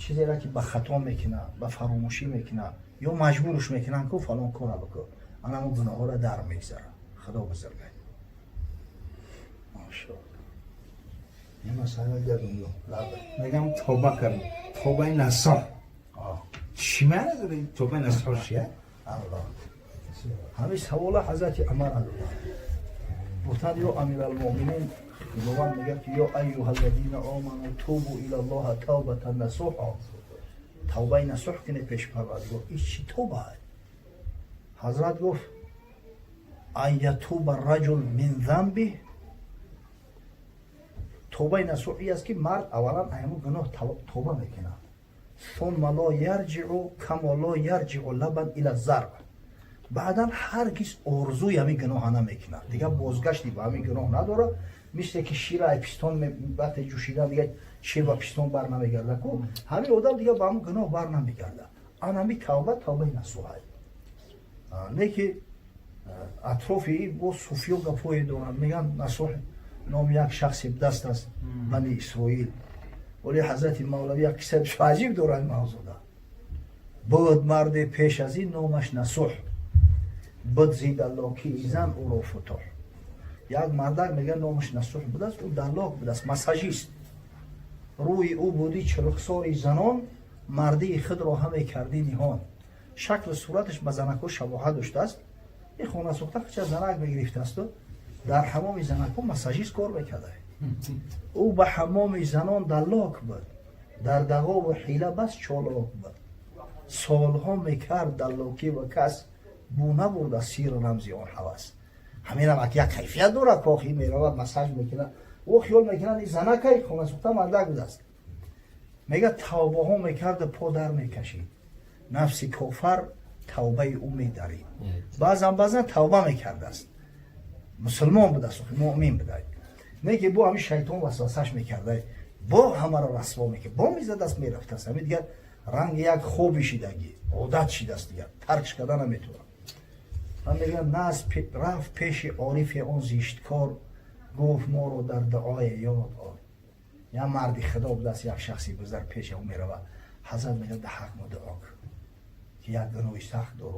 چیزی را که به خطا میکنه به فراموشی میکنه یا مجبورش میکنن که فلان کار بکن انا اون گناه ها را در میگذاره. خدا بزرگه. ماشاءالله. این مسئله گردم میگم توبه کردم. توبه نصوح. چی معنی داره توبه نصوح چیه؟ الله. همین سوال حضرت عمر الله. گفتند یا امیرالمؤمنین خداوند میگه که یا ایها الذین آمنوا توبوا الی الله توبه نصوحا. توبه نصوح کنه پیش پروردگار. این چی توبه؟ حضرت گفت ان یتوب الرجل من ذنبه. توبه نصوحی است که مرد اولا همون گناه توبه میکنه. ثم لا یرجع کما لا یرجع لبن الی الضرب. بعدا هرگز آرزوی همین گناه نمیکنه. دیگه بازگشتی به همین گناه نداره. مثل که شیر ای پیستون وقتی جوشیدن دیگه شیر و پیستون بر نمیگرده کو همین آدم دیگه به همون گناه بر نمیگرده. آن همین توبه نصوحه. نه که اطرافی با صوفیو گپای دارن میگن نصوح نام یک شخصی دست است بنی اسرائیل. ولی حضرت مولوی یک کتاب عجیب دارن موضوع دا. بود مرد پیش از این نامش نصوح. بد زید لاکی زن او را فتح. یک مردک میگه نامش نصوح بود است. او دلاک بود است. مساجیست. روی او بودی چرخساری زنان مردی خود را همه کردی نهان. شکل صورتش به زنکو شباهت داشته است. این خانه سوخته که چه زنک بگرفته است و در حمام زنکو مساجیست کار میکرده. او به حمام زنان دلاک بود. در دغا و حیله بس چالاک بود. سالها میکرد دلاکی و کس بو نبرد از سیر رمزی آن هوس. همین هم یک کیفیت داره کاخی میرود مساج میکنه او خیال میکنه این زنکه خانه سوخته مردک بود است. میگه توبه ها میکرد پا در میکشید. نفس کافر توبه او میدارید. بعضا توبه میکرده است. مسلمان بود است مؤمن بود. میگه با همین شیطان وسوسش میکرده با همه را رسوا میکنه با میزد است میرفت است. همین دیگه رنگ یک خوبی شیدگی عادت شده است دیگه ترکش کردن نمیتونه. من میگم ناز رفت پیش عارف اون زشتکار گفت ما رو در دعای یاد آر. یا مردی خدا بود است یک شخصی بزرگ پیش اون میرود. حضرت میگه ده حق ما دعا کن که یک گناه سخت دارم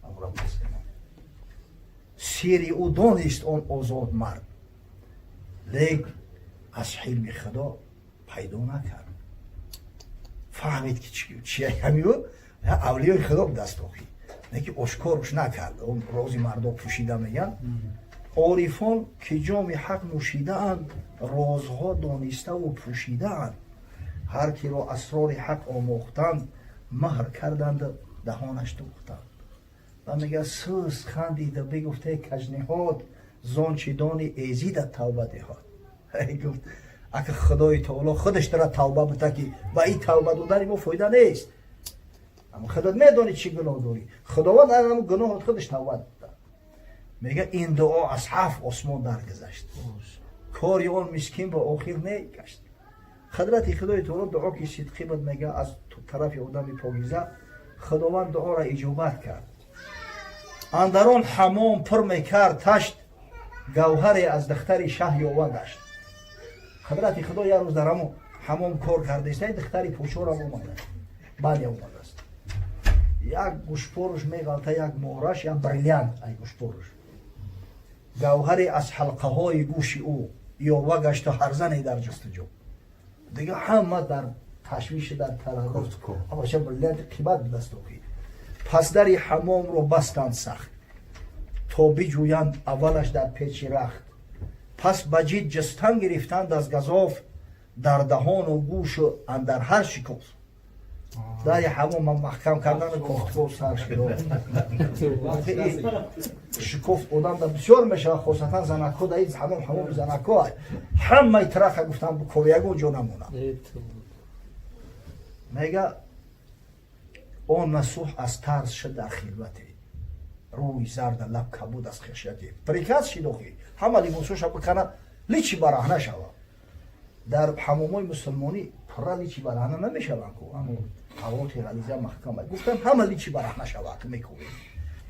او را بسکنم. سیری او دانست اون آزاد مرد لیک از حلم خدا پیدا نکرد. فهمید که چیه همیو اولیای خدا بود دست آخی نه که اشکارش نکرد. اون رازی مردا پوشیده میگن عارفان که جام حق نوشیده اند رازها دانسته و پوشیده اند. هر کی را اسرار حق آموختند مهر کردند دهانش دوختند. و میگه سوز خندیده بگفته کجنهاد زانچه دانی ایزید توبه دهاد. گفت اگه خدای تعالی خودش داره توبه بده که با این توبه دادن ما فایده نیست. اما خودت میدونی چی گناه داری. خداوند هم گناه خودش توبه داده. میگه این دعا از 7 آسمان درگذشت. کاری اون مسکین به آخر نگشت. حضرت خدای تعالی دعا که صدقی بود میگه از طرف آدم پاکیزه خداوند دعا را اجابت کرد. اندرون حمام پر میکرد تشت گوهر از دختر شه یاوه گشت. حضرت خدا یک روز در حمام کار کرده است. دختری پوچور هم اومده. بعد اومده است. یک گوشپورش میگالته یک مهرش یک بریلیانت ای گوشپورش. گوهری از حلقه های گوش او یاوه گشت و هر زنی در جستجو. دیگه همه در تشویش در تردد. اما چه بریلیانت قیمت به دست آورد. پس در حمام رو بستند سخت تا بجویند اولش در پیچ رخت. پس بجید جستن گرفتند از گزاف در دهان و گوش و اندر هر شکاف. در حمام محکم کردن کفت و سرش شکفت بودن در بسیار میشه خصوصا زنکو در این حمام زنکو همه ترخه گفتن بکویگو جو نمونه. میگه اون نصوح از ترس شد در خلوتی روی زرد لب کبود از خشیتی پریکاز شیدوخی همه لیمونسوش بکنه لیچی برهنه شود. در حمومای مسلمانی پره لیچی برهنه نمیشه بانکو اما حوات غلیظه محکمه گفتن همه لیچی برهنه شود که میکوید.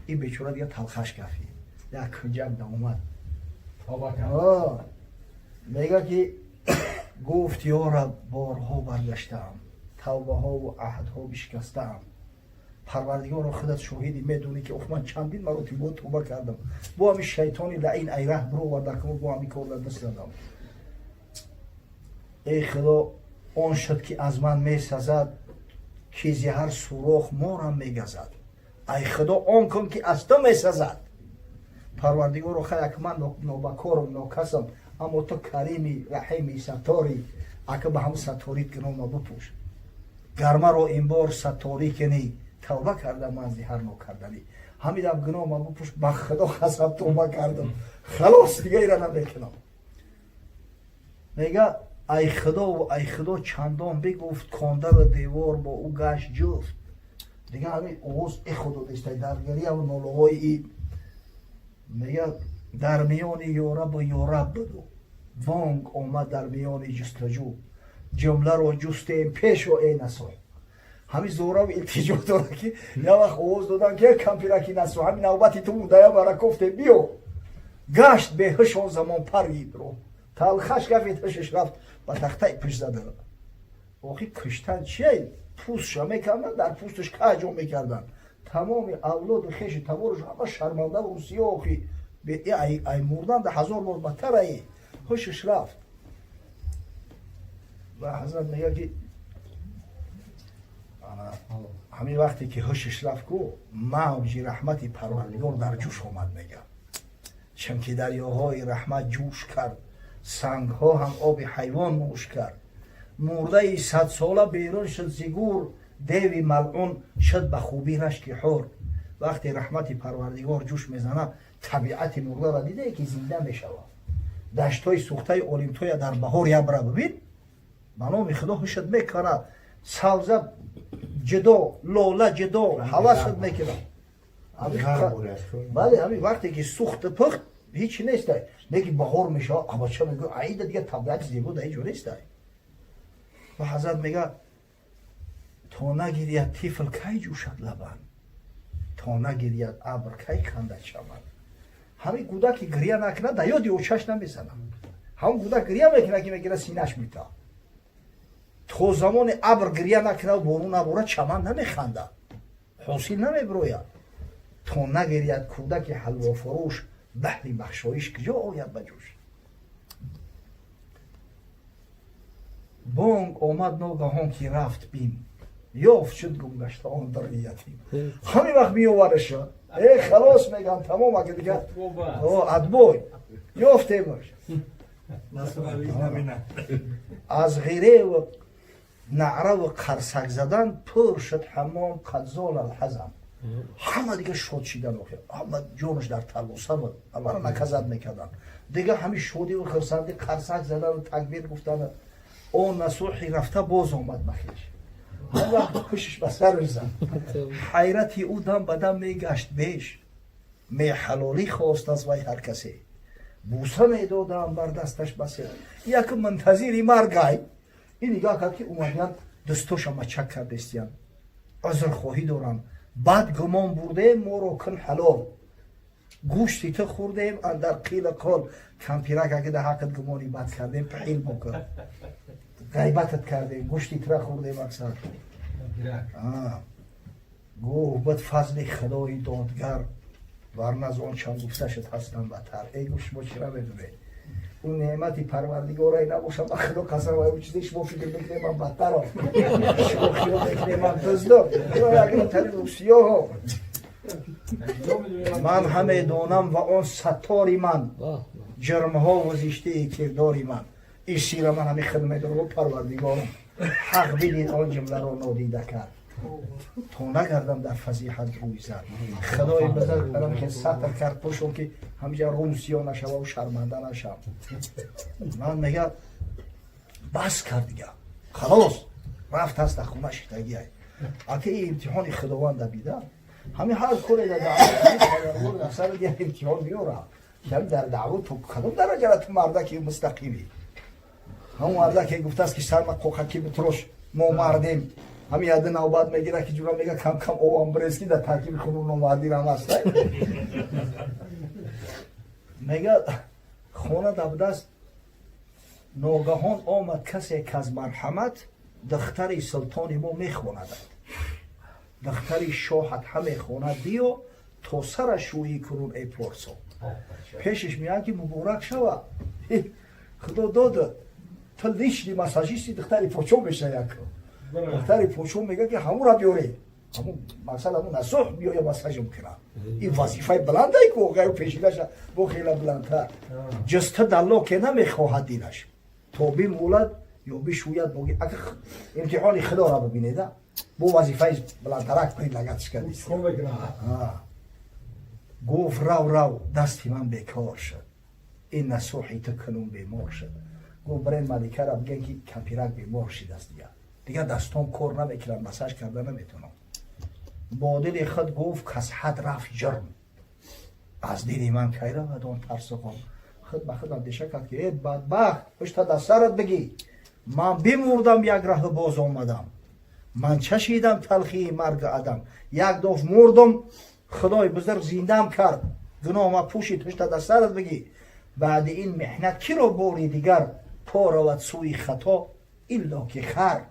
این بیچوره دیگه تلخش کفی یک کنجک دا اومد میگه که گفت یارب بارها برگشتم توبه ها و عهد ها بشکستم. پروردگار خودت شاهدی، میدونی که من چندین مراتب با توبه کردم، با همین شیطانی لعین ای ره برو و دکم با همین کار دست دادم. ای خدا آن شد که از من میسزد، که زهر سوراخ مارم میگزد. ای خدا آن کن که از تو میسزد. پروردگار خدا که من نابکارم ناکسم، اما تو کریمی رحیمی ستاری، اگه به هم ستاریت گناه بپوش. گرمه رو این بار ستاری کنی، توبه کردم من زهر نکردنی. همیدم گناه ما بپوش، به خدا خسم توبه کردم، خلاص دیگه ایره نمیکنم. میگه ای خدا و ای خدا چندان بگفت، کانده و دیوار با او گشت جفت. دیگه همین اوز ای خدا دیسته درگری و نالوهای ای. میگه در میان یارب و یارب بدو، وانگ آمد در میان جستجو. جمله رو جستیم پیش و ای نسو. همین زورا و التجا داره که یا وقت اوز دادن که کمپیرکی نسو، همین نوبتی تو بوده یا برا کفته بیو. گشت به هشون زمان پرید رو، تلخش گفت هشش رفت و تخته پیش زده. آخی کشتن چیه؟ پوستش میکردن، در پوستش کجا میکردن. تمام اولاد خیش تبارش همه شرمنده و سیاهی به ای مردن ده 1000 بار بدتر ای. هشش رفت. و حضرت میگه که همین وقتی که هشش رفت کو موج رحمت پروردگار در جوش آمد. میگه چون که دریاهای رحمت جوش کرد، سنگ ها هم آب حیوان نوش کرد. مرده 100 ساله بیرون شد زگور، دیوی ملعون شد به خوبی رشک حور. وقتی رحمت پروردگار جوش میزنه، طبیعت مرده را دیده که زنده میشود. دشتای سوخته اولیمتوی در بهار یبره ببین، بنام خدا هشت میکنه، سبزه جدا، لاله جدا، حوست میکنه. بله همین وقتی که سوخت پخت هیچ نیست، نگی بهار میشه، اما چه میگه عیده دیگه طبیعت زیبا در اینجا نیست. و حضرت میگه تا نگیرید طفل کی جوشد لبن، تا نگیرید ابر کی خندد چمن. همین کودک که گریه نکنه در یاد او چشم نمیزنه. همون کودک گریه میکنه که میگیره سینه‌اش میته. تا زمان ابر گریه نکنه و بارون نباره چمن نمیخنده، حاصل نمیبروید. تا نگیرید کودک حلوا فروش، بحری بخشایش کجا آید بجوش. بانگ آمد ناگهان که رفت بیم، یافت شد گم گشته آن در یتیم. همین وقت میآورش شد، خلاص میگم تمام اگه دیگه ادبوی یافتیمش. از غیره و نعره و قرصک زدن پر شد حمام قدزال الحزم. همه دیگه شاد شدن، همه جونش در تلوسه بود، اولا نکزد میکردن دیگه. همین شادی و خرسندی قرصک زدن و تکبیر گفتن. اون نسوحی رفته باز آمد مخیش، هر وقت کشش به سرش زد. حیرتی او دم به دم میگشت بیش، می حلالی خواست از وی هر کسی. بوسه میدادم بر دستش بسه، یک منتظری مرگای. این نگاه کرد که اومدن دستوش هم چک کردستیم. عذر خواهی دارم، بد گمان بردیم ما رو کن حلال. گوشتی تو خوردیم اندر قیل قال، کمپیرک اگه در حقت گمانی بد کردیم پحیل بکن. غیبتت کردیم، گوشتی تره خوردیم اکثر. گوه بد فضل خدای دادگر، ورنه از آن چند گفته شد هستم بتر. ای گوش ما چرا بدونه اون نعمتی پروردگارای نباشم با خدا قسم و چیزیش با فکر بکنه من بدتر هم شوخی رو بکنه من دزدم اگر تری روسیه ها من همه دانم و آن ستاری من، جرم ها و زشته کرداری من. این شیر من همه خدمه دارم و پروردگارم حق بینید آن جمله را نادیده کرد. تا نگردم در فضیحت روی زد، خدای بزرگ برم که سطر کرد پشم که همینجا روسیا نشوه و شرمنده نشم. من میگه بس کرد دیگه، خلاص رفت هست خونه شیطگی های اگه این امتحان خداوند بیده همین هر کلی در دعوت نفسر دیگه امتحان بیاره که در دعوت تو کدوم درجه را تو مردکی مستقیمی. همون مردکی گفته است که سرم قوخکی بتروش ما مردیم، همین یاد نوبت میگیره که جورا میگه کم کم او امبرسکی در ترکیب خونون نوادی رام است. میگه خونه دبدست ناگهان آمد کسی که از مرحمت دختر سلطان ما میخواند، دختر شاهت هم میخواند دیو تا سر شویی کنون ای پارسا. پیشش میاد که مبارک شوه، خدا داده تو لیشنی مساجیستی دختری پوچو میشه یک دختری پوچو میگه که همون را بیاره، همون مثلا همون نصح بیاید مساج میکنه. این وظیفه بلنده ای که غیر پیشینش با خیلی بلندتر جسته دلا که نمیخواهد دینش تا بی مولد یا بی شوید بگی اگه امتحانی خدا را ببینیده با وظیفه بلندترک کنید لگتش کردید. گفت رو دستی من بیکار شد، این نصوحی تو کنون بیمار شد. گفت برای ملکه را بگن که کمپیرک بیمار شید است دیگه دستان کار نمیکنم مساج کرده نمیتونم. با دل خود گفت کس حد رفت جرم، از دیدی من کی رود آن ترسخم. خود به خود اندیشه کرد که ای بدبخت پشت دست سرت بگی من بمردم یک ره باز آمدم، من چشیدم تلخی مرگ آدم، یک دفعه مردم خدای بزرگ زندم کرد، گناه ما پوشید پشت دست سرت بگی بعد این محنت کی رو باری دیگر پا رود سوی خطا الا که خر.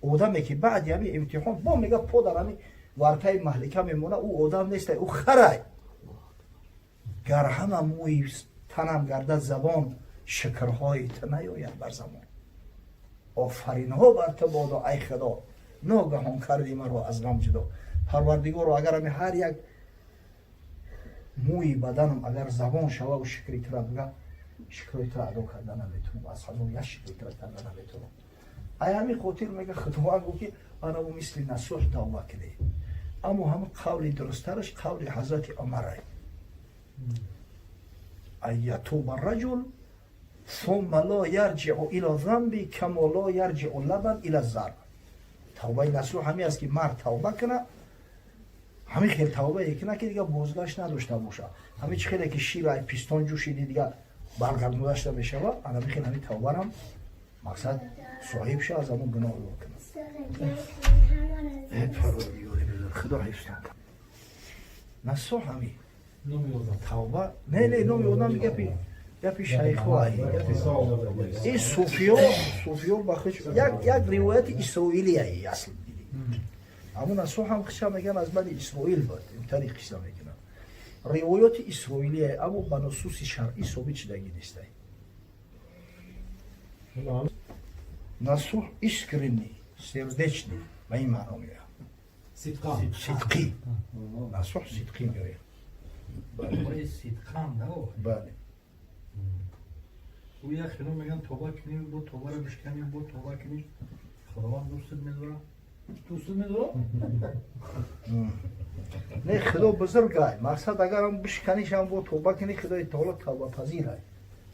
آدمی که بعد یعنی امتحان با میگه پا در همی ورطه محلکه میمونه، او آدم نیست او خره. گر همه موی تنم گردد زبان شکرهای تو نیاید بر زمان. آفرین ها بر تو بادا ای خدا ناگهان کردی مرا از غم جدا. پروردگار اگر همی هر یک موی بدنم اگر زبان شوه و شکری تو را بگه شکری تو را ادا کرده نمیتونم، از هزار یک شکری تو را کرده نمیتونم. ای همی خاطر میگه خداوند گفت که آنها مثل نصوح توبه کنه. اما همه قول درسترش قول حضرت عمره ایتوب الرجل ثم لا یرجع الى ذنبی کما لا یرجع لبن الى الزرع. توبه نصوح همی است که مرد توبه کنه، همین خیلی توبه یکنه که دیگه بازگشت نداشته باشه. همین خیلی که شیر ای پیستان جوشیدی دیگه برگردونده میشه و همین خیلی همین توبه هم مقصد صاحب شه از همون گناه رو کنه. ای پروردگاری بزرگ خدا حفظ کنه. نصوح همین توبه نه نومی آدم میگه گپی شیخ و این صوفیا بخش یک روایت اسرائیلی ای اصل دیدی. همون نصوح هم خشم میگن از بنی اسرائیل بود، این طریق خشم میکنن روایت اسرائیلی ای اما به نصوص شرعی ثابت شدگی نیست. نصوح اسکرینی سردچنی و این معنا میگه صدقی. نصوح صدقی میگه برای صدقان نه. بله. او یک خیلی میگن توبه کنیم با توبه رو بشکنیم با توبه کنیم خداوند دوستت میداره. دوستت میداره؟ نه خدا بزرگه. مقصد اگر هم بشکنیش هم با توبه کنی خدای تعالی توبه پذیره،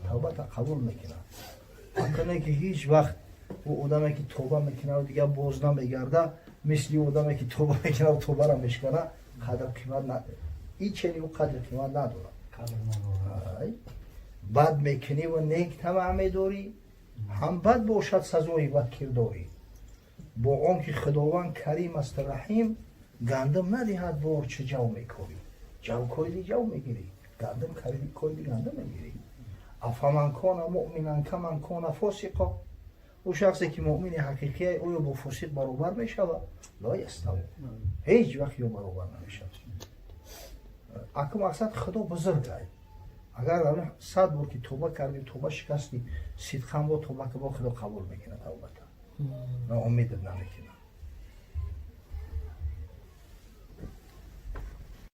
توبه تا قبول میکنه. اکنه که هیچ وقت او آدمی که توبه میکنه و دیگه باز نمیگرده مثل آدمی که توبه میکنه و توبه را میشکنه قدر قیمت نداره. این چنین او قدر قیمت نداره. بد میکنی و نیک طمع میداری هم بد باشد سزای بد کرداری. با آنکه خداوند کریم است رحیم گندم ندهد بار چه جو میکنی. جو کویدی جو میگیری، گندم خریدی کویدی گندم میگیری. افمن کان مؤمنا کمن کان فاسقا. او شخصی که مؤمن حقیقی او با فاسق برابر میشود؟ لا یستوی، هیچ وقت او برابر نمیشود. اما مقصد خدا بزرگه. اگر 100 بار که توبه کردی توبه شکستی صدقا با توبه که با خدا قبول میکنه توبه تا نه امید نمیکنه.